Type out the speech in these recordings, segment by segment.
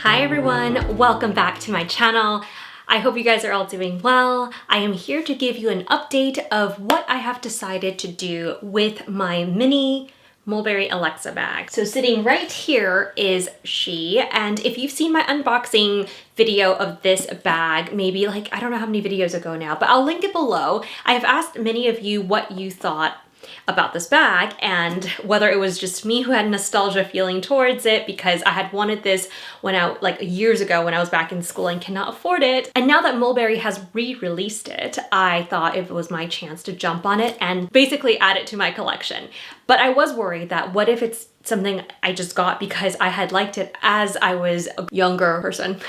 Hi everyone, welcome back to my channel. I hope you guys are all doing well. I am here to give you an update of what I have decided to do with my mini Mulberry Alexa bag. So sitting right here is she, and if you've seen my unboxing video of this bag, maybe like, I don't know how many videos ago now, but I'll link it below. I have asked many of you what you thought about this bag and whether it was just me who had nostalgia feeling towards it because I had wanted this when like years ago when I was back in school and cannot afford it. And now that Mulberry has re-released it, I thought it was my chance to jump on it and basically add it to my collection. But I was worried that what if it's something I just got because I had liked it as I was a younger person.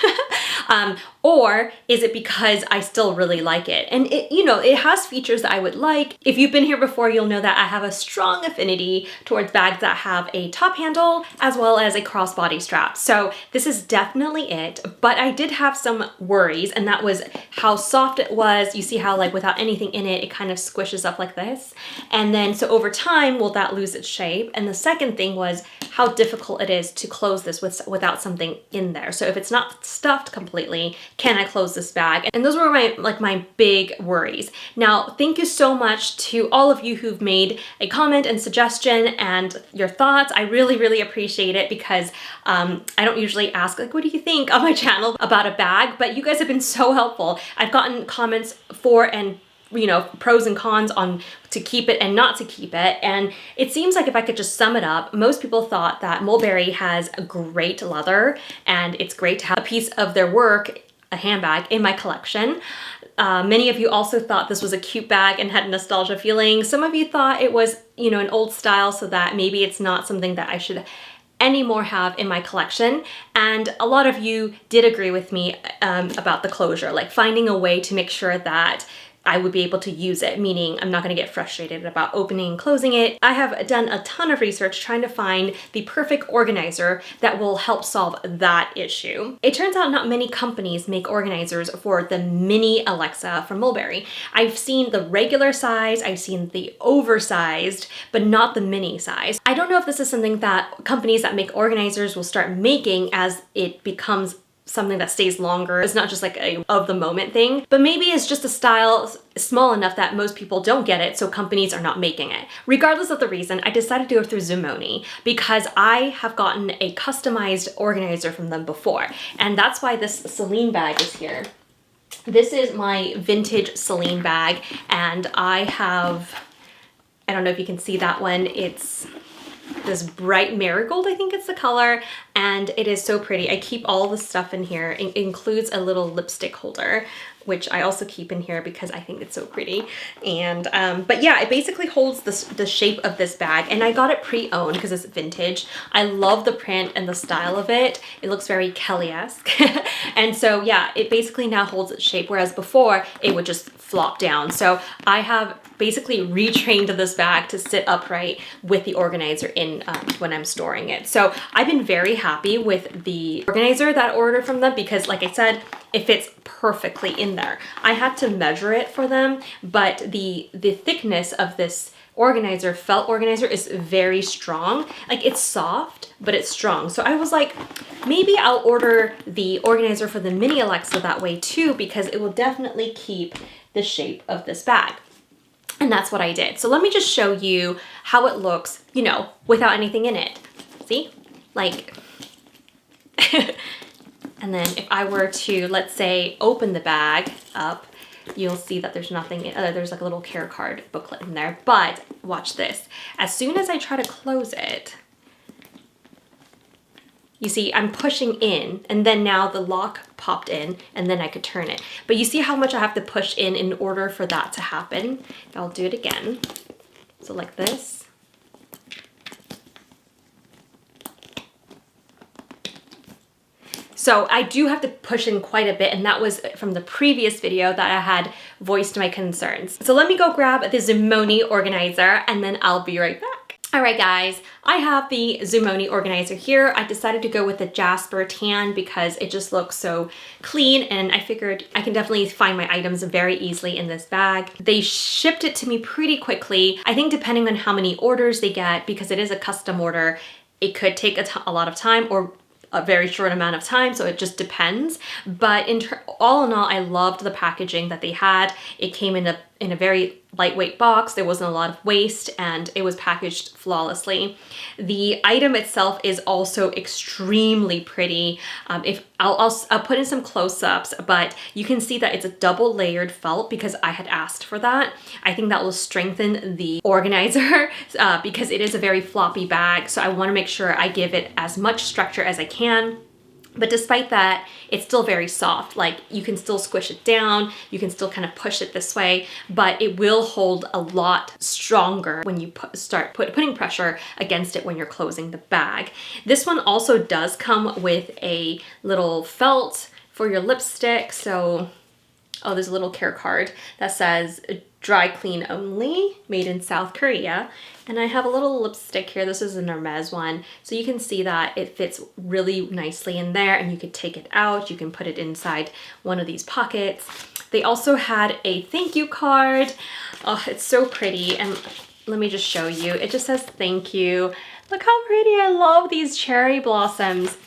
Or is it because I still really like it? And it, you know, it has features that I would like. If you've been here before, you'll know that I have a strong affinity towards bags that have a top handle as well as a crossbody strap. So this is definitely it, but I did have some worries, and that was how soft it was. You see how like without anything in it, it kind of squishes up like this. And then so over time, will that lose its shape? And the second thing was how difficult it is to close this without something in there. So if it's not stuffed completely, can I close this bag? And those were my big worries. Now, thank you so much to all of you who've made a comment and suggestion and your thoughts. I really, really appreciate it because I don't usually ask like, what do you think on my channel about a bag? But you guys have been so helpful. I've gotten comments for and pros and cons on to keep it and not to keep it. And it seems like if I could just sum it up, most people thought that Mulberry has a great leather and it's great to have a piece of their work, a handbag, in my collection. Many of you also thought this was a cute bag and had nostalgia feeling. Some of you thought it was, an old style, so that maybe it's not something that I should anymore have in my collection. And a lot of you did agree with me about the closure, like finding a way to make sure that I would be able to use it, meaning I'm not going to get frustrated about opening and closing it. I have done a ton of research trying to find the perfect organizer that will help solve that issue. It turns out not many companies make organizers for the mini Alexa from Mulberry. I've seen the regular size, I've seen the oversized, but not the mini size. I don't know if this is something that companies that make organizers will start making as it becomes something that stays longer. It's not just like a of the moment thing, but maybe it's just a style small enough that most people don't get it, so companies are not making it. Regardless of the reason, I decided to go through Zimoni because I have gotten a customized organizer from them before, and that's why this Celine bag is here. This is my vintage Celine bag, and I don't know if you can see that one. It's this bright marigold, I think it's the color, and it is so pretty. I keep all the stuff in here. It includes a little lipstick holder, which I also keep in here because I think it's so pretty. And but yeah, it basically holds the shape of this bag, and I got it pre-owned because it's vintage. I love the print and the style of it. It looks very Kelly-esque. And so yeah, it basically now holds its shape, whereas before it would just flop down. So I have basically retrained this bag to sit upright with the organizer in when I'm storing it. So I've been very happy with the organizer that I ordered from them because, like I said, it fits perfectly in there. I had to measure it for them, but the thickness of this felt organizer is very strong. Like, it's soft, but it's strong. So I was like, maybe I'll order the organizer for the mini Alexa that way too, because it will definitely keep the shape of this bag. And that's what I did. So let me just show you how it looks, without anything in it. See? Like, and then if I were to, let's say, open the bag up, you'll see that there's nothing in it. There's like a little care card booklet in there. But watch this. As soon as I try to close it, you see, I'm pushing in, and then now the lock popped in, and then I could turn it. But you see how much I have to push in order for that to happen? I'll do it again. So like this. So I do have to push in quite a bit, and that was from the previous video that I had voiced my concerns. So let me go grab the Zimoni Organizer, and then I'll be right back. All right, guys, I have the Zimoni Organizer here. I decided to go with the Jasper tan because it just looks so clean, and I figured I can definitely find my items very easily in this bag. They shipped it to me pretty quickly. I think depending on how many orders they get, because it is a custom order, it could take a lot of time, or a very short amount of time, so it just depends. But all in all, I loved the packaging that they had. It came in a very lightweight box. There wasn't a lot of waste, and it was packaged flawlessly. The item itself is also extremely pretty. If I'll put in some close-ups, but you can see that it's a double layered felt because I had asked for that. I think that will strengthen the organizer because it is a very floppy bag. So I want to make sure I give it as much structure as I can. But despite that, it's still very soft. Like, you can still squish it down, you can still kind of push it this way, but it will hold a lot stronger when you start putting pressure against it when you're closing the bag. This one also does come with a little felt for your lipstick. So, oh, there's a little care card that says dry clean only, made in South Korea. And I have a little lipstick here. This is an Hermes one. So you can see that it fits really nicely in there, and you could take it out. You can put it inside one of these pockets. They also had a thank you card. Oh, it's so pretty. And let me just show you. It just says thank you. Look how pretty. I love these cherry blossoms.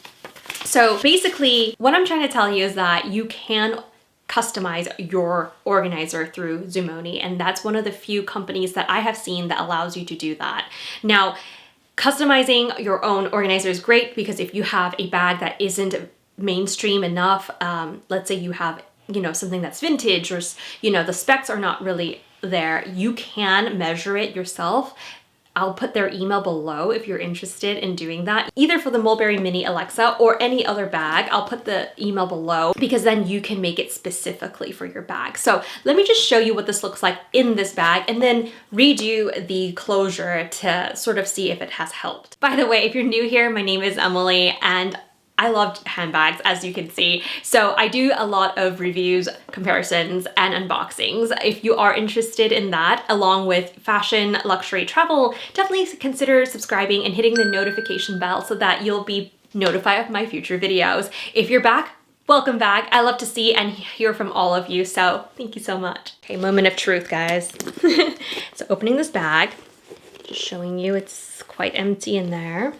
So basically, what I'm trying to tell you is that you can customize your organizer through Zimoni, and that's one of the few companies that I have seen that allows you to do that. Now, customizing your own organizer is great because if you have a bag that isn't mainstream enough, let's say you have, you know, something that's vintage, or, you know, the specs are not really there, you can measure it yourself. I'll put their email below if you're interested in doing that, either for the Mulberry Mini Alexa or any other bag. I'll put the email below because then you can make it specifically for your bag. So let me just show you what this looks like in this bag and then redo the closure to sort of see if it has helped. By the way, if you're new here, my name is Emily, and I love handbags, as you can see. So I do a lot of reviews, comparisons, and unboxings. If you are interested in that, along with fashion, luxury, travel, definitely consider subscribing and hitting the notification bell so that you'll be notified of my future videos. If you're back, welcome back. I love to see and hear from all of you, so thank you so much. Okay, moment of truth, guys. So opening this bag, just showing you it's quite empty in there.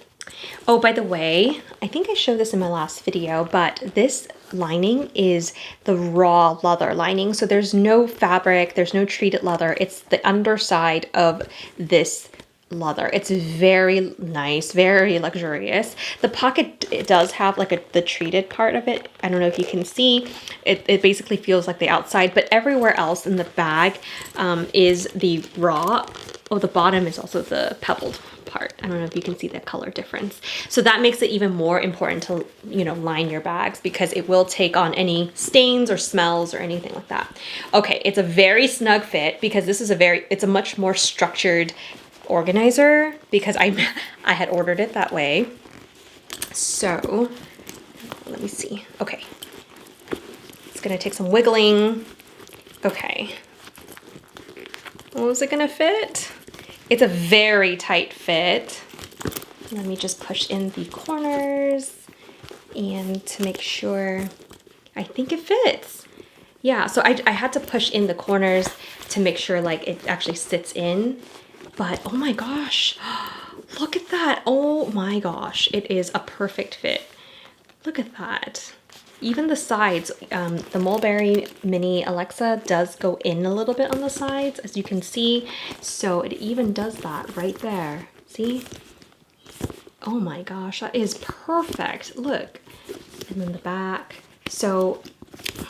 Oh, by the way, I think I showed this in my last video, but this lining is the raw leather lining. So there's no fabric, there's no treated leather. It's the underside of this leather. It's very nice, very luxurious. The pocket, it does have like the treated part of it. I don't know if you can see. It basically feels like the outside, but everywhere else in the bag is the raw. Oh, the bottom is also the pebbled part. I don't know if you can see the color difference. So that makes it even more important to, you know, line your bags because it will take on any stains or smells or anything like that. Okay, it's a very snug fit because this is it's a much more structured organizer because I had ordered it that way. So let me see. Okay, it's gonna take some wiggling. Okay, well, is it gonna fit? It's a very tight fit. Let me just push in the corners and to make sure. I think it fits. Yeah, so I had to push in the corners to make sure like it actually sits in. But oh my gosh, look at that. Oh my gosh, it is a perfect fit. Look at that. Even the sides, the Mulberry Mini Alexa does go in a little bit on the sides, as you can see. So it even does that right there. See? Oh my gosh, that is perfect. Look. And then the back. So,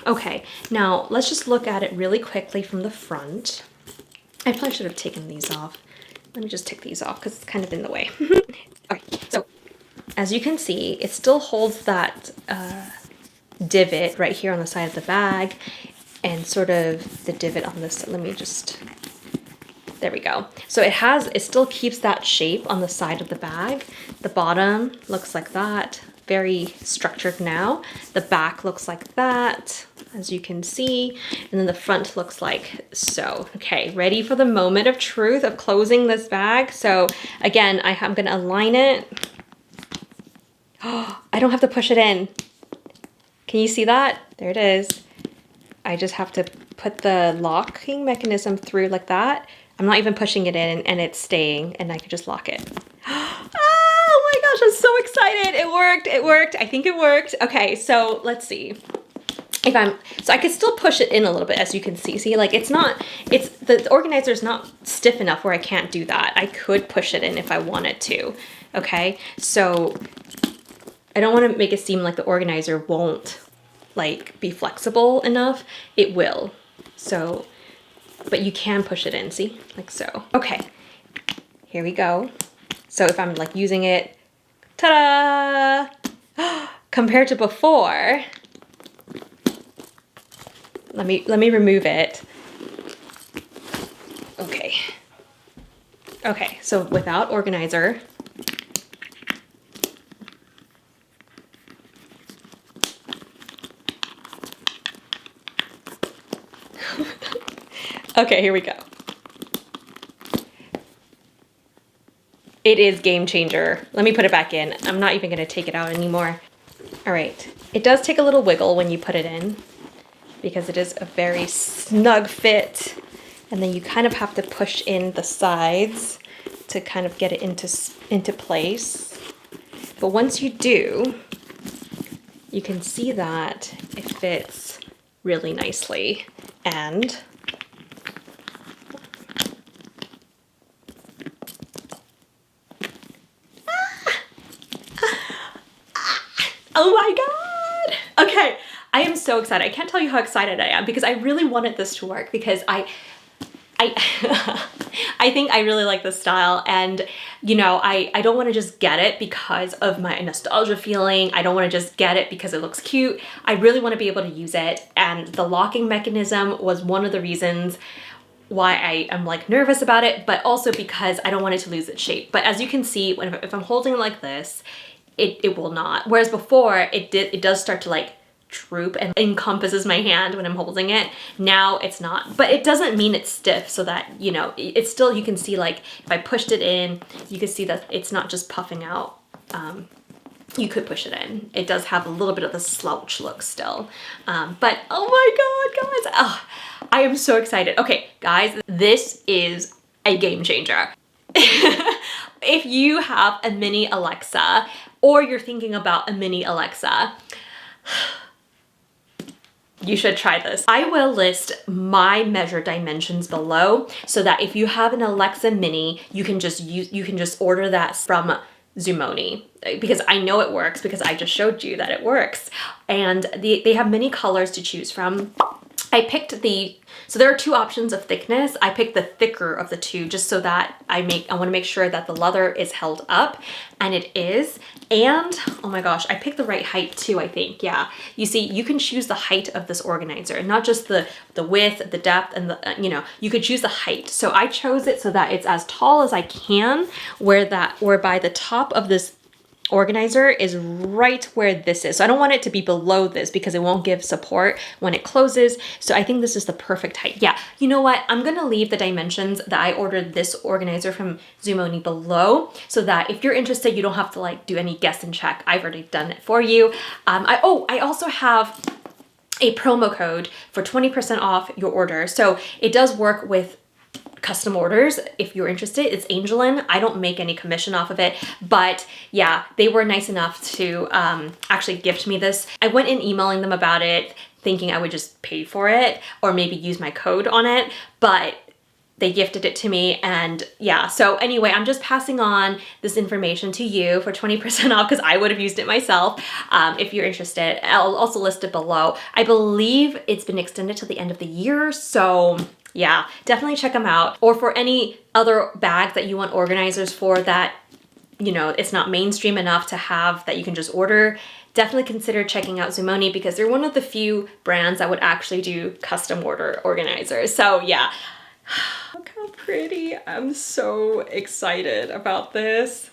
okay, now let's just look at it really quickly from the front. I probably should have taken these off. Let me just take these off because it's kind of in the way. Okay, so as you can see, it still holds that divot right here on the side of the bag and sort of the divot on this. Let me just, there we go. So it still keeps that shape on the side of the bag. The bottom looks like that, very structured now. The back looks like that, as you can see. And then the front looks like so. Okay, ready for the moment of truth of closing this bag. So again, I'm gonna align it. Oh, I don't have to push it in. Can you see that? There it is. I just have to put the locking mechanism through like that. I'm not even pushing it in and it's staying and I can just lock it. Oh my gosh, I'm so excited. It worked. It worked. I think it worked. Okay, so let's see. So I could still push it in a little bit, as you can see. See, like the organizer is not stiff enough where I can't do that. I could push it in if I wanted to. Okay, so I don't want to make it seem like the organizer won't like be flexible enough. It will. So, but you can push it in, see, like so. Okay, here we go. So if I'm like using it, ta-da! Compared to before, let me remove it. Okay. Okay, so without organizer, okay, here we go. It is Gamechanger. Let me put it back in. I'm not even gonna take it out anymore. All right, it does take a little wiggle when you put it in because it is a very snug fit. And then you kind of have to push in the sides to kind of get it into place. But once you do, you can see that it fits really nicely. And oh my God. Okay, I am so excited. I can't tell you how excited I am because I really wanted this to work because I think I really like this style, and you know, I don't want to just get it because of my nostalgia feeling. I don't want to just get it because it looks cute. I really want to be able to use it, and the locking mechanism was one of the reasons why I am like nervous about it, but also because I don't want it to lose its shape. But as you can see, if I'm holding it like this, it will not. Whereas before it does start to like droop and encompasses my hand when I'm holding it. Now it's not, but it doesn't mean it's stiff, so that, you know, it's still, you can see like if I pushed it in, you can see that it's not just puffing out. You could push it in. It does have a little bit of the slouch look still. But oh my God, guys, oh, I am so excited. Okay, guys, this is a game changer. If you have a mini Alexa or you're thinking about a mini Alexa, you should try this. I will list my measure dimensions below so that if you have an Alexa Mini, you can just order that from Zimoni, because I know it works because I just showed you that it works. And they have many colors to choose from. I picked so there are two options of thickness. I picked the thicker of the two just so that I want to make sure that the leather is held up, and it is. And oh my gosh, I picked the right height too, I think. Yeah, you see, you can choose the height of this organizer, not just the width, the depth, and the, you know, you could choose the height. So I chose it so that it's as tall as I can, whereby the top of this organizer is right where this is. So I don't want it to be below this because it won't give support when it closes. So I think this is the perfect height. Yeah, you know what? I'm gonna leave the dimensions that I ordered this organizer from Zimoni below so that if you're interested, you don't have to like do any guess and check. I've already done it for you. I also have a promo code for 20% off your order. So it does work with custom orders if you're interested. It's Angeleyn. I don't make any commission off of it, but yeah, they were nice enough to actually gift me this. I went in emailing them about it thinking I would just pay for it or maybe use my code on it, but they gifted it to me. And yeah, so anyway, I'm just passing on this information to you for 20% off because I would have used it myself. If you're interested, I'll also list it below. I believe it's been extended to the end of the year, so yeah, definitely check them out. Or for any other bags that you want organizers for that, you know, it's not mainstream enough to have that you can just order, definitely consider checking out Zimoni because they're one of the few brands that would actually do custom order organizers. So yeah, look how pretty. I'm so excited about this.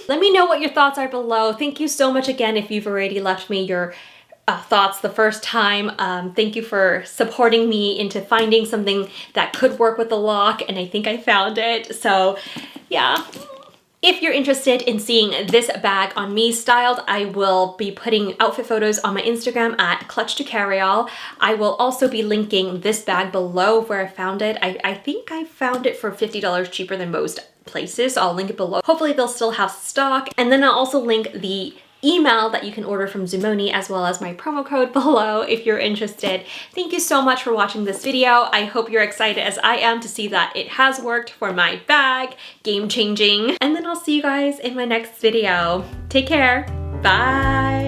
Let me know what your thoughts are below. Thank you so much again if you've already left me your thoughts the first time. Thank you for supporting me into finding something that could work with the lock, and I think I found it. So yeah. If you're interested in seeing this bag on me styled, I will be putting outfit photos on my Instagram at Clutch to Carry All. I will also be linking this bag below where I found it. I think I found it for $50 cheaper than most places, so I'll link it below. Hopefully they'll still have stock. And then I'll also link the email that you can order from Zimoni, as well as my promo code below if you're interested. Thank you so much for watching this video. I hope you're excited as I am to see that it has worked for my bag. Game changing. And then I'll see you guys in my next video. Take care. Bye.